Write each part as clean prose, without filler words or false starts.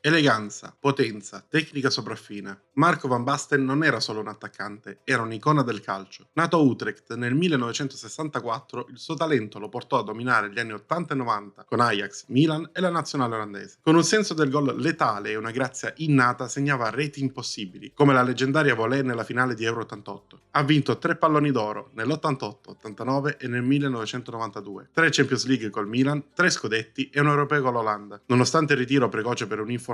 Eleganza, potenza, tecnica sopraffina. Marco van Basten non era solo un attaccante, era un'icona del calcio. Nato a Utrecht nel 1964, il suo talento lo portò a dominare gli anni 80 e 90 con Ajax, Milan e la nazionale olandese. Con un senso del gol letale e una grazia innata segnava reti impossibili, come la leggendaria volée nella finale di Euro 88. Ha vinto 3 palloni d'oro nell'88, 89 e nel 1992, 3 Champions League col Milan, 3 scudetti e un europeo con l'Olanda. Nonostante il ritiro precoce per un infortunio,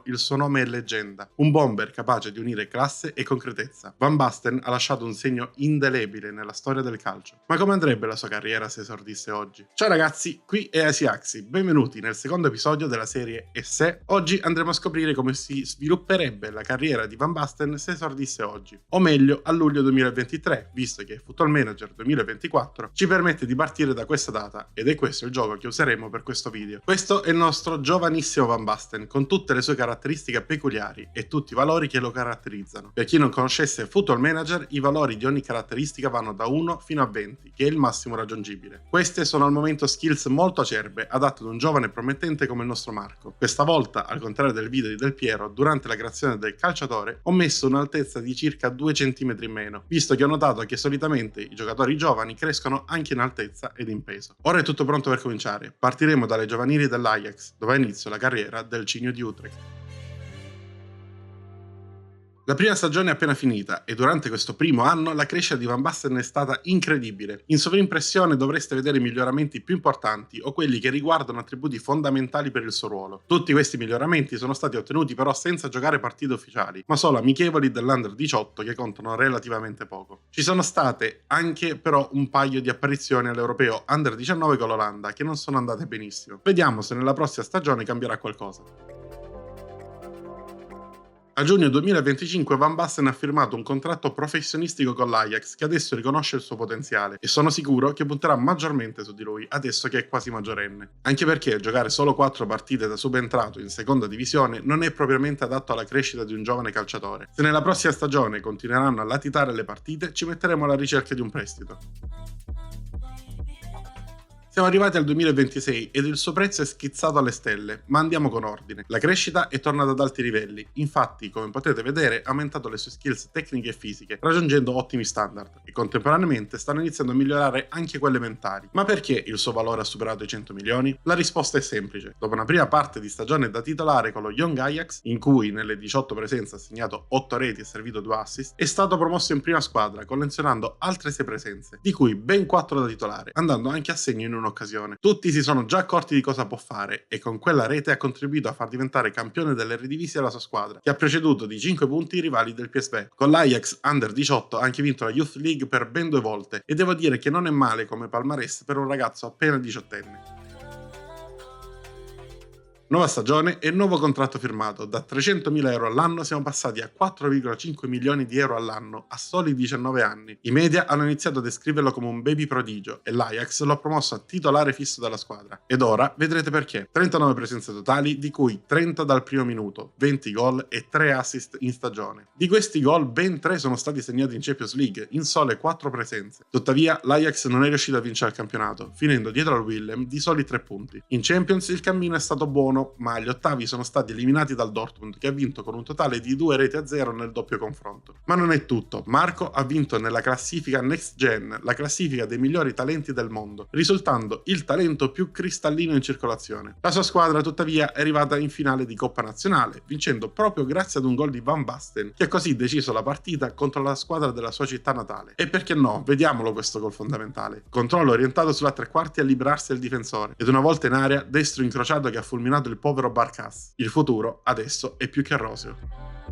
il suo nome è leggenda, un bomber capace di unire classe e concretezza. Van Basten ha lasciato un segno indelebile nella storia del calcio. Ma come andrebbe la sua carriera se esordisse oggi? Ciao ragazzi, qui è Asiaxi, benvenuti nel secondo episodio della serie E se. Oggi andremo a scoprire come si svilupperebbe la carriera di Van Basten se esordisse oggi, o meglio a luglio 2023, visto che Football Manager 2024 ci permette di partire da questa data, ed è questo il gioco che useremo per questo video. Questo è il nostro giovanissimo Van Basten, con tutte le sue caratteristiche peculiari e tutti i valori che lo caratterizzano. Per chi non conoscesse Football Manager, i valori di ogni caratteristica vanno da 1 fino a 20, che è il massimo raggiungibile. Queste sono al momento skills molto acerbe, adatte ad un giovane promettente come il nostro Marco. Questa volta, al contrario del video di Del Piero, durante la creazione del calciatore, ho messo un'altezza di circa 2 cm in meno, visto che ho notato che solitamente i giocatori giovani crescono anche in altezza ed in peso. Ora è tutto pronto per cominciare. Partiremo dalle giovanili dell'Ajax, dove ha inizio la carriera del Cigno di Utrecht. La prima stagione è appena finita e durante questo primo anno la crescita di Van Basten è stata incredibile. In sovrimpressione dovreste vedere i miglioramenti più importanti o quelli che riguardano attributi fondamentali per il suo ruolo. Tutti questi miglioramenti sono stati ottenuti però senza giocare partite ufficiali, ma solo amichevoli dell'Under 18 che contano relativamente poco. Ci sono state anche però un paio di apparizioni all'Europeo Under 19 con l'Olanda che non sono andate benissimo. Vediamo se nella prossima stagione cambierà qualcosa. A giugno 2025 Van Basten ha firmato un contratto professionistico con l'Ajax che adesso riconosce il suo potenziale e sono sicuro che punterà maggiormente su di lui adesso che è quasi maggiorenne. Anche perché giocare solo 4 partite da subentrato in seconda divisione non è propriamente adatto alla crescita di un giovane calciatore. Se nella prossima stagione continueranno a latitare le partite ci metteremo alla ricerca di un prestito. Siamo arrivati al 2026 ed il suo prezzo è schizzato alle stelle, ma andiamo con ordine. La crescita è tornata ad alti livelli, infatti, come potete vedere, ha aumentato le sue skills tecniche e fisiche, raggiungendo ottimi standard, e contemporaneamente stanno iniziando a migliorare anche quelle mentali. Ma perché il suo valore ha superato i 100 milioni? La risposta è semplice. Dopo una prima parte di stagione da titolare con lo Young Ajax, in cui nelle 18 presenze ha segnato 8 reti e servito 2 assist, è stato promosso in prima squadra, collezionando altre 6 presenze, di cui ben 4 da titolare, andando anche a segno in un'occasione. Tutti si sono già accorti di cosa può fare e con quella rete ha contribuito a far diventare campione dell'Eredivisie la sua squadra, che ha preceduto di 5 punti i rivali del PSV. Con l'Ajax Under 18 ha anche vinto la Youth League per ben 2 volte e devo dire che non è male come palmarès per un ragazzo appena 18enne. Nuova stagione e nuovo contratto firmato. Da 300.000 euro all'anno siamo passati a 4,5 milioni di euro all'anno a soli 19 anni. I media hanno iniziato a descriverlo come un baby prodigio e l'Ajax lo ha promosso a titolare fisso della squadra. Ed ora vedrete perché. 39 presenze totali, di cui 30 dal primo minuto, 20 gol e 3 assist in stagione. Di questi gol ben 3 sono stati segnati in Champions League, in sole 4 presenze. Tuttavia l'Ajax non è riuscito a vincere il campionato, finendo dietro al Willem di soli 3 punti. In Champions il cammino è stato buono, ma agli ottavi sono stati eliminati dal Dortmund, che ha vinto con un totale di 2-0 nel doppio confronto. Ma non è tutto. Marco ha vinto nella classifica Next Gen, la classifica dei migliori talenti del mondo, risultando il talento più cristallino in circolazione. La sua squadra tuttavia è arrivata in finale di Coppa Nazionale, vincendo proprio grazie ad un gol di Van Basten, che ha così deciso la partita contro la squadra della sua città natale. E perché no, vediamolo questo gol fondamentale. Controllo orientato sulla tre quarti a liberarsi del difensore, ed una volta in area, destro incrociato che ha fulminato il povero Barkas. Il futuro adesso è più che roseo.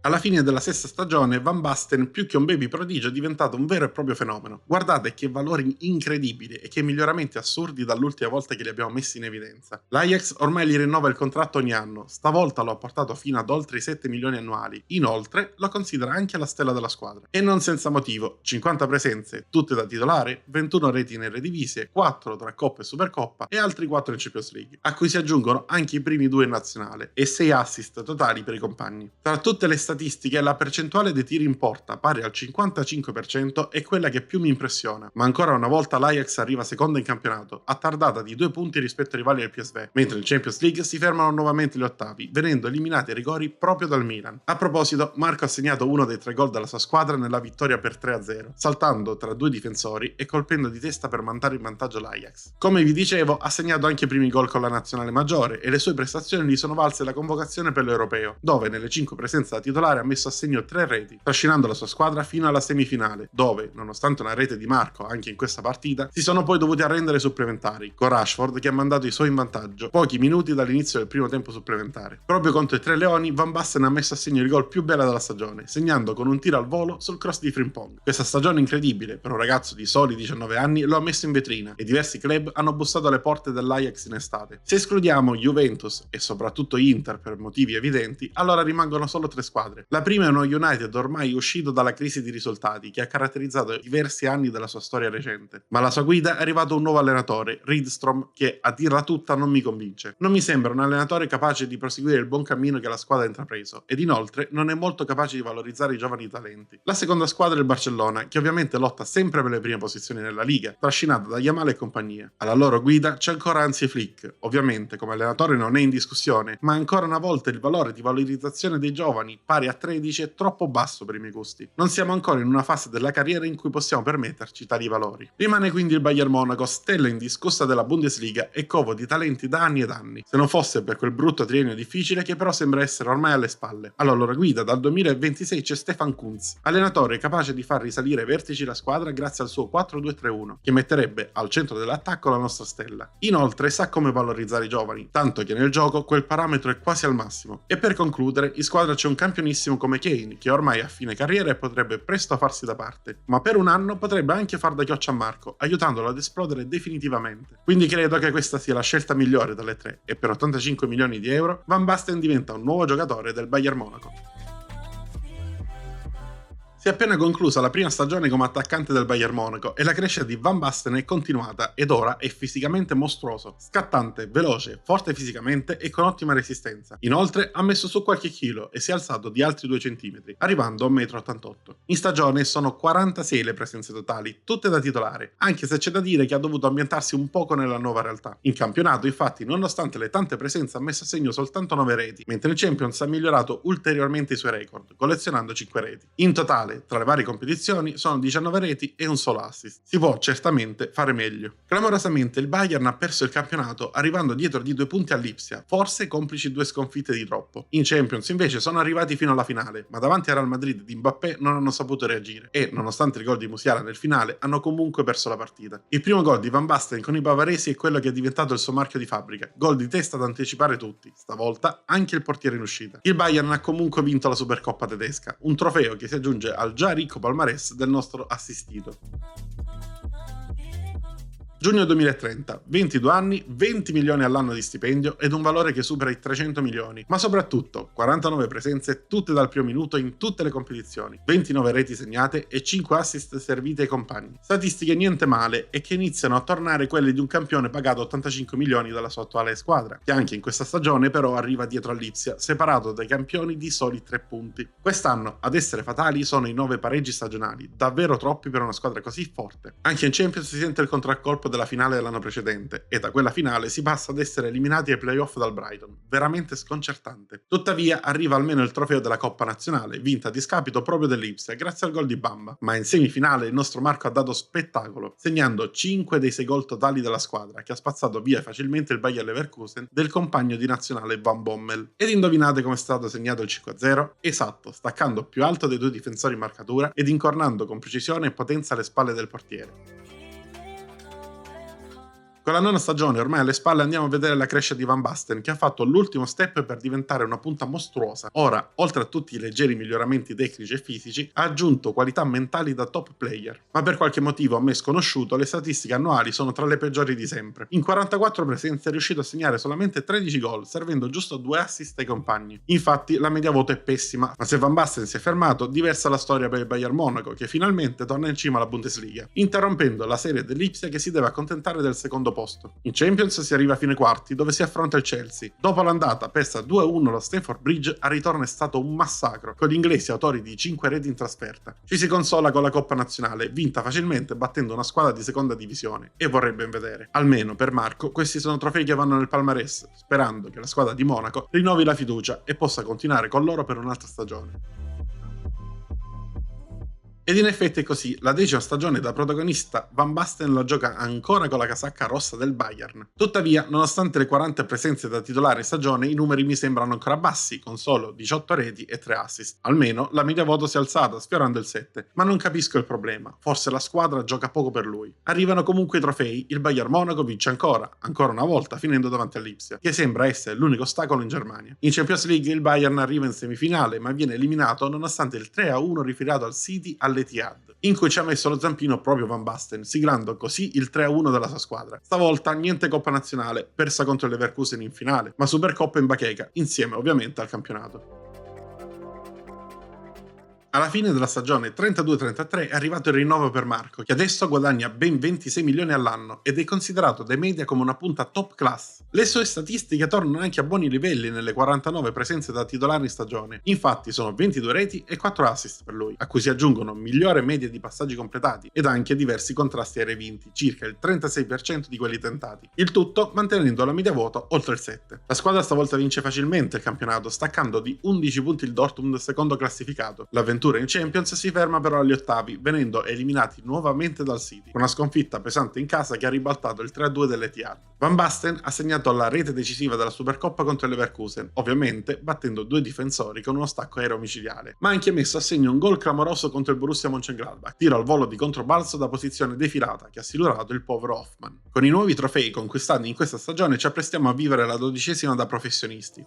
Alla fine della sesta stagione Van Basten, più che un baby prodigio, è diventato un vero e proprio fenomeno. Guardate che valori incredibili e che miglioramenti assurdi dall'ultima volta che li abbiamo messi in evidenza. L'Ajax ormai gli rinnova il contratto ogni anno, stavolta lo ha portato fino ad oltre i 7 milioni annuali, inoltre lo considera anche la stella della squadra. E non senza motivo, 50 presenze, tutte da titolare, 21 reti in Eredivisie, 4 tra Coppa e Supercoppa e altri 4 in Champions League, a cui si aggiungono anche i primi 2 in nazionale, e 6 assist totali per i compagni. Tra tutte le statistiche statistiche la percentuale dei tiri in porta, pari al 55%, è quella che più mi impressiona, ma ancora una volta l'Ajax arriva seconda in campionato, attardata di 2 punti rispetto ai rivali del PSV, mentre in Champions League si fermano nuovamente gli ottavi, venendo eliminati ai rigori proprio dal Milan. A proposito, Marco ha segnato uno dei 3 gol della sua squadra nella vittoria per 3-0, saltando tra 2 difensori e colpendo di testa per mandare in vantaggio l'Ajax. Come vi dicevo, ha segnato anche i primi gol con la nazionale maggiore e le sue prestazioni gli sono valse la convocazione per l'Europeo, dove nelle 5 presenze da titolare ha messo a segno 3 reti, trascinando la sua squadra fino alla semifinale, dove, nonostante una rete di Marco anche in questa partita, si sono poi dovuti arrendere supplementari, con Rashford che ha mandato i suoi in vantaggio pochi minuti dall'inizio del primo tempo supplementare. Proprio contro i Tre Leoni, Van Basten ha messo a segno il gol più bello della stagione, segnando con un tiro al volo sul cross di Frimpong. Questa stagione incredibile per un ragazzo di soli 19 anni lo ha messo in vetrina e diversi club hanno bussato alle porte dell'Ajax in estate. Se escludiamo Juventus e soprattutto Inter per motivi evidenti, allora rimangono solo 3 squadre. La prima è uno United ormai uscito dalla crisi di risultati che ha caratterizzato diversi anni della sua storia recente. Ma alla sua guida è arrivato un nuovo allenatore, Rydström, che a dirla tutta non mi convince. Non mi sembra un allenatore capace di proseguire il buon cammino che la squadra ha intrapreso ed inoltre non è molto capace di valorizzare i giovani talenti. La seconda squadra è il Barcellona, che ovviamente lotta sempre per le prime posizioni nella Liga, trascinata da Yamal e compagnia. Alla loro guida c'è ancora Hansi Flick. Ovviamente come allenatore non è in discussione, ma ancora una volta il valore di valorizzazione dei giovani, pari a 13, è troppo basso per i miei gusti. Non siamo ancora in una fase della carriera in cui possiamo permetterci tali valori. Rimane quindi il Bayern Monaco, stella indiscussa della Bundesliga e covo di talenti da anni ed anni, se non fosse per quel brutto triennio difficile che però sembra essere ormai alle spalle. Alla loro guida dal 2026 c'è Stefan Kuntz, allenatore capace di far risalire ai vertici la squadra grazie al suo 4-2-3-1, che metterebbe al centro dell'attacco la nostra stella. Inoltre sa come valorizzare i giovani, tanto che nel gioco quel parametro è quasi al massimo. E per concludere, in squadra c'è un campionissimo come Kane, che ormai è a fine carriera e potrebbe presto farsi da parte, ma per un anno potrebbe anche far da chioccia a Marco, aiutandolo ad esplodere definitivamente. Quindi credo che questa sia la scelta migliore delle 3 e per 85 milioni di euro Van Basten diventa un nuovo giocatore del Bayern Monaco. Si è appena conclusa la prima stagione come attaccante del Bayern Monaco e la crescita di Van Basten è continuata ed ora è fisicamente mostruoso, scattante, veloce, forte fisicamente e con ottima resistenza. Inoltre ha messo su qualche chilo e si è alzato di altri 2 cm, arrivando a 1,88 m. In stagione sono 46 le presenze totali, tutte da titolare, anche se c'è da dire che ha dovuto ambientarsi un poco nella nuova realtà. In campionato, infatti, nonostante le tante presenze ha messo a segno soltanto 9 reti, mentre in Champions ha migliorato ulteriormente i suoi record, collezionando 5 reti. In totale, tra le varie competizioni sono 19 reti e un solo assist. Si può certamente fare meglio. Clamorosamente il Bayern ha perso il campionato arrivando dietro di 2 punti all'Ipsia, forse complici 2 sconfitte di troppo. In Champions invece sono arrivati fino alla finale, ma davanti al Real Madrid di Mbappé non hanno saputo reagire e, nonostante il gol di Musiala nel finale, hanno comunque perso la partita. Il primo gol di Van Basten con i bavaresi è quello che è diventato il suo marchio di fabbrica, gol di testa da anticipare tutti, stavolta anche il portiere in uscita. Il Bayern ha comunque vinto la Supercoppa tedesca, un trofeo che si aggiunge al già ricco palmarès del nostro assistito. Giugno 2030, 22 anni, 20 milioni all'anno di stipendio ed un valore che supera i 300 milioni, ma soprattutto 49 presenze tutte dal primo minuto in tutte le competizioni, 29 reti segnate e 5 assist servite ai compagni. Statistiche niente male e che iniziano a tornare quelle di un campione pagato 85 milioni dalla sua attuale squadra, che anche in questa stagione però arriva dietro all'Ipsia, separato dai campioni di soli 3 punti. Quest'anno ad essere fatali sono i 9 pareggi stagionali, davvero troppi per una squadra così forte. Anche in Champions si sente il contraccolpo della finale dell'anno precedente e da quella finale si passa ad essere eliminati ai playoff dal Brighton, veramente sconcertante. Tuttavia arriva almeno il trofeo della Coppa Nazionale, vinta a discapito proprio dell'Ipsia grazie al gol di Bamba, ma in semifinale il nostro Marco ha dato spettacolo, segnando 5 dei 6 gol totali della squadra, che ha spazzato via facilmente il Bayer Leverkusen del compagno di nazionale Van Bommel. Ed indovinate come è stato segnato il 5-0? Esatto, staccando più alto dei 2 difensori in marcatura ed incornando con precisione e potenza le spalle del portiere. Con la nona stagione ormai alle spalle andiamo a vedere la crescita di Van Basten, che ha fatto l'ultimo step per diventare una punta mostruosa. Ora, oltre a tutti i leggeri miglioramenti tecnici e fisici, ha aggiunto qualità mentali da top player. Ma per qualche motivo a me sconosciuto, le statistiche annuali sono tra le peggiori di sempre. In 44 presenze è riuscito a segnare solamente 13 gol, servendo giusto 2 assist ai compagni. Infatti la media voto è pessima, ma se Van Basten si è fermato, diversa la storia per il Bayern Monaco, che finalmente torna in cima alla Bundesliga, interrompendo la serie dell'Ipsia che si deve accontentare del secondo posto posto. In Champions si arriva fino ai quarti, dove si affronta il Chelsea. Dopo l'andata persa 2-1 allo Stamford Bridge, al ritorno è stato un massacro, con gli inglesi autori di 5 reti in trasferta. Ci si consola con la Coppa Nazionale, vinta facilmente battendo una squadra di seconda divisione, e vorrei ben vedere. Almeno per Marco questi sono trofei che vanno nel palmarès, sperando che la squadra di Monaco rinnovi la fiducia e possa continuare con loro per un'altra stagione. Ed in effetti è così, la 10ª stagione da protagonista Van Basten la gioca ancora con la casacca rossa del Bayern. Tuttavia, nonostante le 40 presenze da titolare in stagione, i numeri mi sembrano ancora bassi, con solo 18 reti e 3 assist. Almeno la media voto si è alzata, sfiorando il 7, ma non capisco il problema, forse la squadra gioca poco per lui. Arrivano comunque i trofei, il Bayern Monaco vince ancora una volta finendo davanti all'Ipsia, che sembra essere l'unico ostacolo in Germania. In Champions League il Bayern arriva in semifinale, ma viene eliminato nonostante il 3-1 rifirato al City all'Etihad, in cui ci ha messo lo zampino proprio Van Basten, siglando così il 3-1 della sua squadra. Stavolta niente Coppa Nazionale, persa contro il Leverkusen in finale, ma Supercoppa in bacheca, insieme ovviamente al campionato. Alla fine della stagione 32-33 è arrivato il rinnovo per Marco, che adesso guadagna ben 26 milioni all'anno ed è considerato dai media come una punta top class. Le sue statistiche tornano anche a buoni livelli nelle 49 presenze da titolare in stagione, infatti sono 22 reti e 4 assist per lui, a cui si aggiungono migliore media di passaggi completati ed anche diversi contrasti aerei vinti, circa il 36% di quelli tentati, il tutto mantenendo la media voto oltre il 7. La squadra stavolta vince facilmente il campionato, staccando di 11 punti il Dortmund secondo classificato. L'avventura in Champions si ferma però agli ottavi, venendo eliminati nuovamente dal City, con una sconfitta pesante in casa che ha ribaltato il 3-2 dell'Etihad. Van Basten ha segnato la rete decisiva della Supercoppa contro il Leverkusen, ovviamente battendo 2 difensori con uno stacco aereo micidiale, ma ha anche messo a segno un gol clamoroso contro il Borussia Mönchengladbach, tiro al volo di controbalzo da posizione defilata che ha silurato il povero Hoffmann. Con i nuovi trofei conquistati in questa stagione ci apprestiamo a vivere la 12ª da professionisti,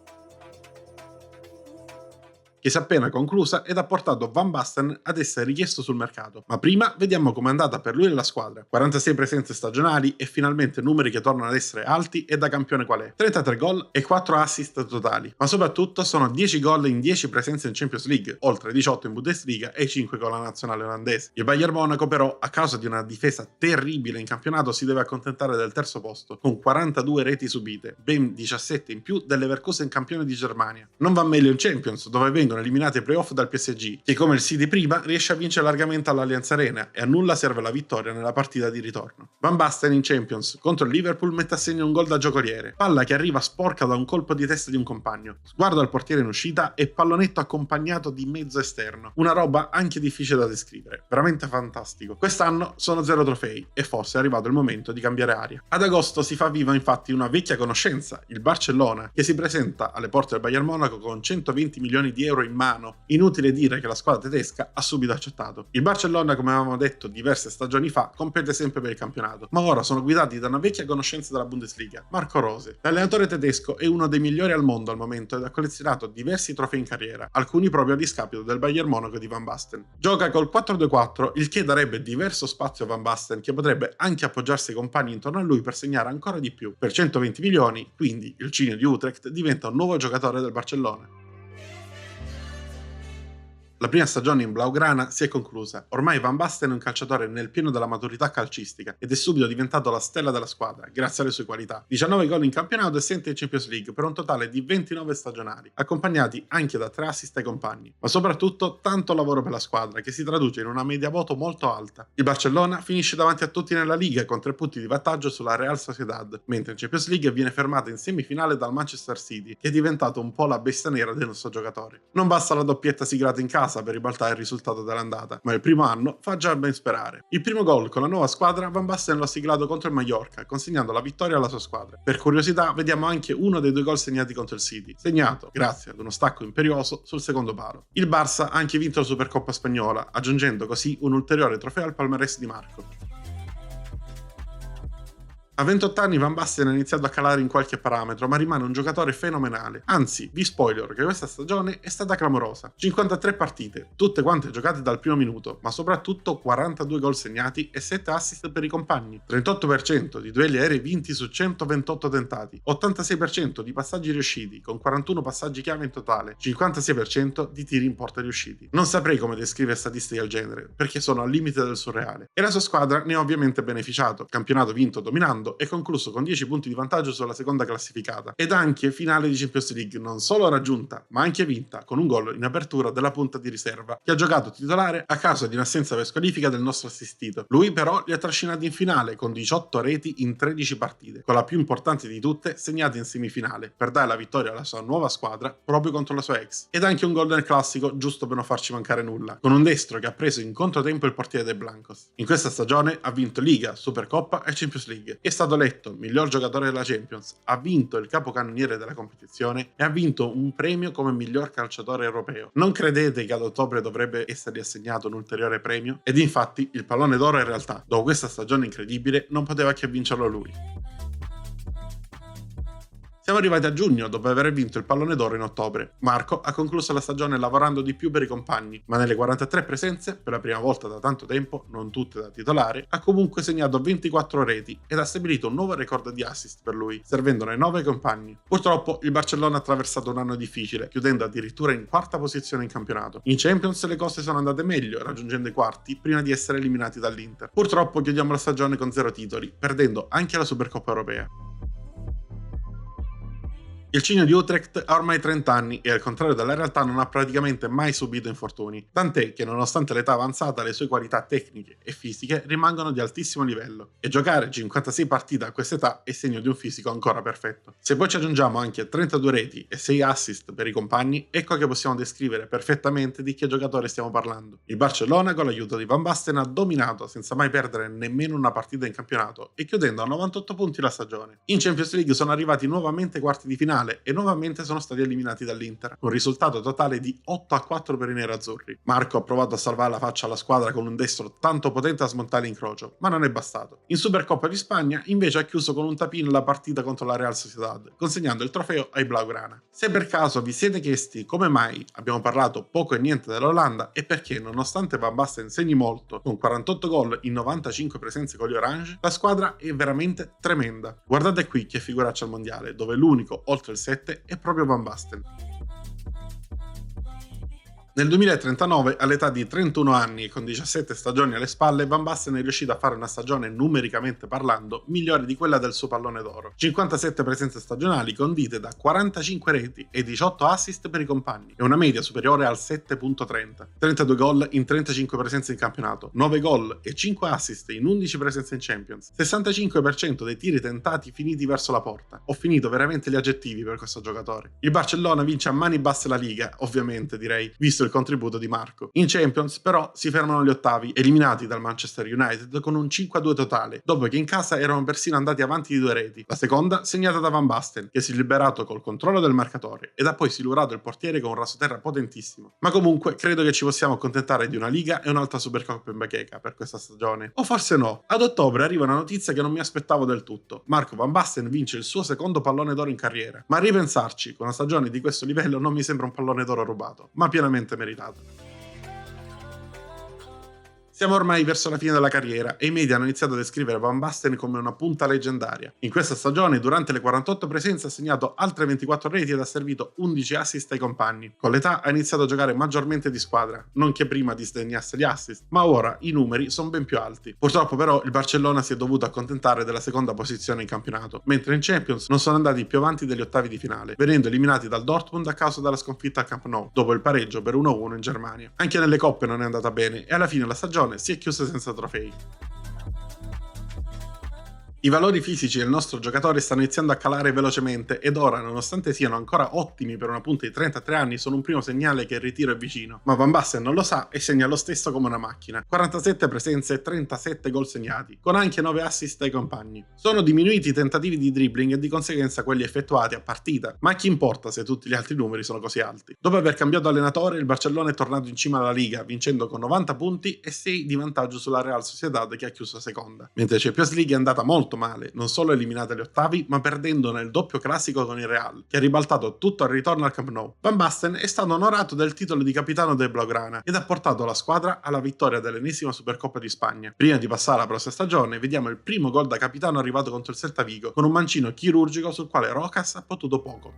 che si è appena conclusa ed ha portato Van Basten ad essere richiesto sul mercato. Ma prima vediamo com'è andata per lui e la squadra. 46 presenze stagionali e finalmente numeri che tornano ad essere alti e da campione qual è. 33 gol e 4 assist totali, ma soprattutto sono 10 gol in 10 presenze in Champions League, oltre 18 in Bundesliga e 5 con la nazionale olandese. Il Bayern Monaco però, a causa di una difesa terribile in campionato, si deve accontentare del terzo posto, con 42 reti subite, ben 17 in più del Leverkusen campione di Germania. Non va meglio in Champions, dove vengono eliminati ai playoff dal PSG, che come il City prima riesce a vincere largamente all'Allianz Arena e a nulla serve la vittoria nella partita di ritorno. Van Basten in Champions contro il Liverpool mette a segno un gol da giocoliere, palla che arriva sporca da un colpo di testa di un compagno, sguardo al portiere in uscita e pallonetto accompagnato di mezzo esterno, una roba anche difficile da descrivere, veramente fantastico. Quest'anno sono 0 trofei e forse è arrivato il momento di cambiare aria. Ad agosto si fa viva infatti una vecchia conoscenza, il Barcellona, che si presenta alle porte del Bayern Monaco con 120 milioni di euro in mano. Inutile dire che la squadra tedesca ha subito accettato. Il Barcellona, come avevamo detto diverse stagioni fa, compete sempre per il campionato, ma ora sono guidati da una vecchia conoscenza della Bundesliga, Marco Rose. L'allenatore tedesco è uno dei migliori al mondo al momento ed ha collezionato diversi trofei in carriera, alcuni proprio a discapito del Bayern Monaco di Van Basten. Gioca col 4-2-4, il che darebbe diverso spazio a Van Basten, che potrebbe anche appoggiarsi ai compagni intorno a lui per segnare ancora di più. Per 120 milioni, quindi il Cigno di Utrecht diventa un nuovo giocatore del Barcellona. La prima stagione in Blaugrana si è conclusa. Ormai Van Basten è un calciatore nel pieno della maturità calcistica ed è subito diventato la stella della squadra, grazie alle sue qualità. 19 gol in campionato e 7 in Champions League per un totale di 29 stagionali, accompagnati anche da 3 assist ai compagni. Ma soprattutto tanto lavoro per la squadra, che si traduce in una media voto molto alta. Il Barcellona finisce davanti a tutti nella Liga con 3 punti di vantaggio sulla Real Sociedad, mentre in Champions League viene fermata in semifinale dal Manchester City, che è diventato un po' la bestia nera del nostro giocatore. Non basta la doppietta siglata in casa per ribaltare il risultato dell'andata, ma il primo anno fa già ben sperare. Il primo gol con la nuova squadra Van Basten lo ha siglato contro il Mallorca, consegnando la vittoria alla sua squadra. Per curiosità vediamo anche uno dei 2 gol segnati contro il City, segnato grazie ad uno stacco imperioso sul secondo palo. Il Barça ha anche vinto la Supercoppa spagnola, aggiungendo così un ulteriore trofeo al palmarès di Marco. A 28 anni Van Basten ha iniziato a calare in qualche parametro, ma rimane un giocatore fenomenale. Anzi, vi spoiler che questa stagione è stata clamorosa. 53 partite, tutte quante giocate dal primo minuto, ma soprattutto 42 gol segnati e 7 assist per i compagni. 38% di duelli aerei vinti su 128 tentati, 86% di passaggi riusciti, con 41 passaggi chiave in totale, 56% di tiri in porta riusciti. Non saprei come descrivere statistiche del genere, perché sono al limite del surreale. E la sua squadra ne ha ovviamente beneficiato. Campionato vinto dominando vinto e concluso con 10 punti di vantaggio sulla seconda classificata, ed anche finale di Champions League non solo raggiunta, ma anche vinta con un gol in apertura della punta di riserva, che ha giocato titolare a causa di un'assenza per squalifica del nostro assistito. Lui però li ha trascinati in finale con 18 reti in 13 partite, con la più importante di tutte segnata in semifinale, per dare la vittoria alla sua nuova squadra proprio contro la sua ex. Ed anche un gol nel classico, giusto per non farci mancare nulla, con un destro che ha preso in controtempo il portiere dei Blancos. In questa stagione ha vinto Liga, Supercoppa e Champions League. È stato eletto miglior giocatore della Champions, ha vinto il capocannoniere della competizione e ha vinto un premio come miglior calciatore europeo. Non credete che ad ottobre dovrebbe essergli assegnato un ulteriore premio? Ed infatti il pallone d'oro in realtà, dopo questa stagione incredibile, non poteva che vincerlo lui. Siamo arrivati a giugno dopo aver vinto il pallone d'oro in ottobre. Marco ha concluso la stagione lavorando di più per i compagni, ma nelle 43 presenze, per la prima volta da tanto tempo, non tutte da titolare, ha comunque segnato 24 reti ed ha stabilito un nuovo record di assist per lui, servendone 9 ai compagni. Purtroppo il Barcellona ha attraversato un anno difficile, chiudendo addirittura in quarta posizione in campionato. In Champions le cose sono andate meglio, raggiungendo i quarti prima di essere eliminati dall'Inter. Purtroppo chiudiamo la stagione con 0 titoli, perdendo anche la Supercoppa europea. Il Cigno di Utrecht ha ormai 30 anni e al contrario della realtà non ha praticamente mai subito infortuni, tant'è che nonostante l'età avanzata le sue qualità tecniche e fisiche rimangono di altissimo livello, e giocare 56 partite a quest'età è segno di un fisico ancora perfetto. Se poi ci aggiungiamo anche 32 reti e 6 assist per i compagni, ecco che possiamo descrivere perfettamente di che giocatore stiamo parlando. Il Barcellona con l'aiuto di Van Basten ha dominato senza mai perdere nemmeno una partita in campionato e chiudendo a 98 punti la stagione. In Champions League sono arrivati nuovamente ai quarti di finale e nuovamente sono stati eliminati dall'Inter, un risultato totale di 8-4 per i nerazzurri. Marco ha provato a salvare la faccia alla squadra con un destro tanto potente da smontare l'incrocio, ma non è bastato. In Supercoppa di Spagna invece ha chiuso con un tapin la partita contro la Real Sociedad, consegnando il trofeo ai Blaugrana. Se per caso vi siete chiesti come mai abbiamo parlato poco e niente dell'Olanda, è perché nonostante Van Basten segni molto, con 48 gol in 95 presenze con gli Orange, la squadra è veramente tremenda. Guardate qui che figuraccia al mondiale, dove l'unico oltre il 7 è proprio Van Basten. Nel 2039, all'età di 31 anni e con 17 stagioni alle spalle, Van Basten è riuscito a fare una stagione numericamente parlando migliore di quella del suo pallone d'oro. 57 presenze stagionali condite da 45 reti e 18 assist per i compagni, e una media superiore al 7.30. 32 gol in 35 presenze in campionato, 9 gol e 5 assist in 11 presenze in Champions, 65% dei tiri tentati finiti verso la porta. Ho finito veramente gli aggettivi per questo giocatore. Il Barcellona vince a mani basse la Liga, ovviamente direi, visto il contributo di Marco. In Champions però si fermano agli ottavi, eliminati dal Manchester United con un 5-2 totale, dopo che in casa erano persino andati avanti di 2 reti, la seconda segnata da Van Basten, che si è liberato col controllo del marcatore ed ha poi silurato il portiere con un rasoterra potentissimo. Ma comunque credo che ci possiamo accontentare di una Liga e un'altra Supercoppa in bacheca per questa stagione. O forse no. Ad ottobre arriva una notizia che non mi aspettavo del tutto. Marco Van Basten vince il suo secondo pallone d'oro in carriera. Ma a ripensarci, con una stagione di questo livello non mi sembra un pallone d'oro rubato, ma pienamente meritato. Siamo ormai verso la fine della carriera e i media hanno iniziato a descrivere Van Basten come una punta leggendaria. In questa stagione, durante le 48 presenze, ha segnato altre 24 reti ed ha servito 11 assist ai compagni. Con l'età ha iniziato a giocare maggiormente di squadra, non che prima disdegnasse gli assist, ma ora i numeri sono ben più alti. Purtroppo però il Barcellona si è dovuto accontentare della seconda posizione in campionato, mentre in Champions non sono andati più avanti degli ottavi di finale, venendo eliminati dal Dortmund a causa della sconfitta al Camp Nou, dopo il pareggio per 1-1 in Germania. Anche nelle coppe non è andata bene e alla fine la stagione si è chiusa senza trofei. I valori fisici del nostro giocatore stanno iniziando a calare velocemente ed ora, nonostante siano ancora ottimi per una punta di 33 anni, sono un primo segnale che il ritiro è vicino. Ma Van Basten non lo sa e segna lo stesso come una macchina. 47 presenze e 37 gol segnati, con anche 9 assist ai compagni. Sono diminuiti i tentativi di dribbling e di conseguenza quelli effettuati a partita, ma a chi importa se tutti gli altri numeri sono così alti? Dopo aver cambiato allenatore, il Barcellona è tornato in cima alla Liga, vincendo con 90 punti e 6 di vantaggio sulla Real Sociedad che ha chiuso seconda. Mentre Champions League è andata molto male, non solo eliminata agli ottavi, ma perdendo nel doppio classico con il Real, che ha ribaltato tutto al ritorno al Camp Nou. Van Basten è stato onorato del titolo di capitano del Blaugrana ed ha portato la squadra alla vittoria dell'ennesima Supercoppa di Spagna. Prima di passare alla prossima stagione, vediamo il primo gol da capitano arrivato contro il Celta Vigo, con un mancino chirurgico sul quale Rojas ha potuto poco.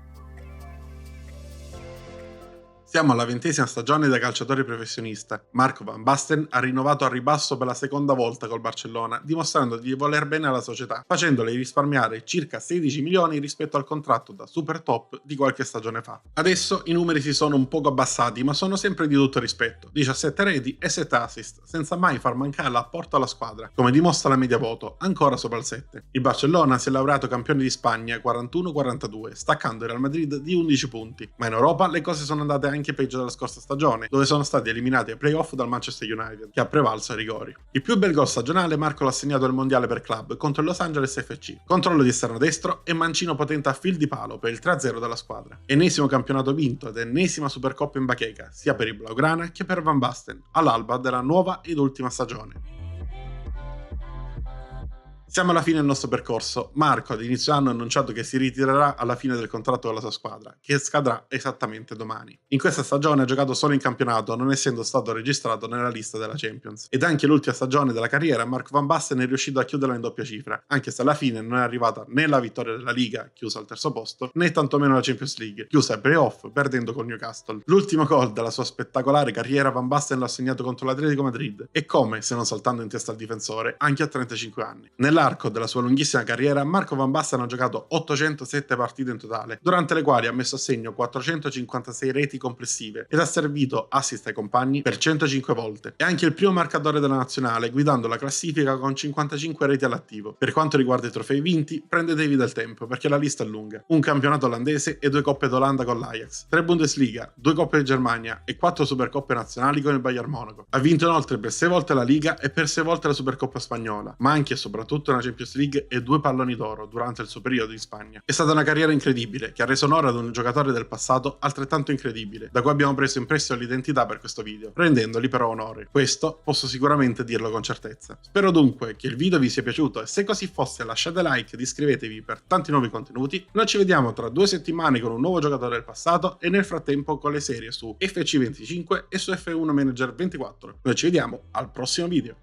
Siamo alla 20ª stagione da calciatore professionista. Marco Van Basten ha rinnovato al ribasso per la seconda volta col Barcellona, dimostrando di voler bene alla società, facendole risparmiare circa 16 milioni rispetto al contratto da super top di qualche stagione fa. Adesso i numeri si sono un poco abbassati, ma sono sempre di tutto rispetto: 17 reti e 7 assist, senza mai far mancare l'apporto alla squadra, come dimostra la media voto, ancora sopra il 7. Il Barcellona si è laureato campione di Spagna 41-42, staccando il Real Madrid di 11 punti, ma in Europa le cose sono andate anche peggio della scorsa stagione, dove sono stati eliminati ai playoff dal Manchester United, che ha prevalso ai rigori. Il più bel gol stagionale Marco l'ha segnato al mondiale per club contro il Los Angeles FC. Controllo di esterno destro e mancino potente a fil di palo per il 3-0 della squadra. Ennesimo campionato vinto ed ennesima Supercoppa in bacheca, sia per i Blaugrana che per Van Basten, all'alba della nuova ed ultima stagione. Siamo alla fine del nostro percorso. Marco ad inizio anno ha annunciato che si ritirerà alla fine del contratto con la sua squadra, che scadrà esattamente domani. In questa stagione ha giocato solo in campionato, non essendo stato registrato nella lista della Champions. Ed anche l'ultima stagione della carriera Marco Van Basten è riuscito a chiuderla in doppia cifra, anche se alla fine non è arrivata né la vittoria della Liga, chiusa al terzo posto, né tantomeno la Champions League, chiusa ai playoff perdendo con Newcastle. L'ultimo gol della sua spettacolare carriera Van Basten l'ha segnato contro l'Atletico Madrid, e come, se non saltando in testa al difensore, anche a 35 anni. Nell'arco della sua lunghissima carriera, Marco Van Basten ha giocato 807 partite in totale, durante le quali ha messo a segno 456 reti complessive ed ha servito assist ai compagni per 105 volte. È anche il primo marcatore della nazionale, guidando la classifica con 55 reti all'attivo. Per quanto riguarda i trofei vinti, prendetevi del tempo, perché la lista è lunga. Un campionato olandese e 2 coppe d'Olanda con l'Ajax, 3 Bundesliga, 2 coppe di Germania e 4 supercoppe nazionali con il Bayern Monaco. Ha vinto inoltre per 6 volte la Liga e per 6 volte la Supercoppa spagnola, ma anche e soprattutto una Champions League e 2 palloni d'oro durante il suo periodo in Spagna. È stata una carriera incredibile, che ha reso onore ad un giocatore del passato altrettanto incredibile, da cui abbiamo preso in prestito l'identità per questo video, rendendoli però onore. Questo posso sicuramente dirlo con certezza. Spero dunque che il video vi sia piaciuto, e se così fosse lasciate like ed iscrivetevi per tanti nuovi contenuti. Noi ci vediamo tra 2 settimane con un nuovo giocatore del passato, e nel frattempo con le serie su FC25 e su F1 Manager 24. Noi ci vediamo al prossimo video.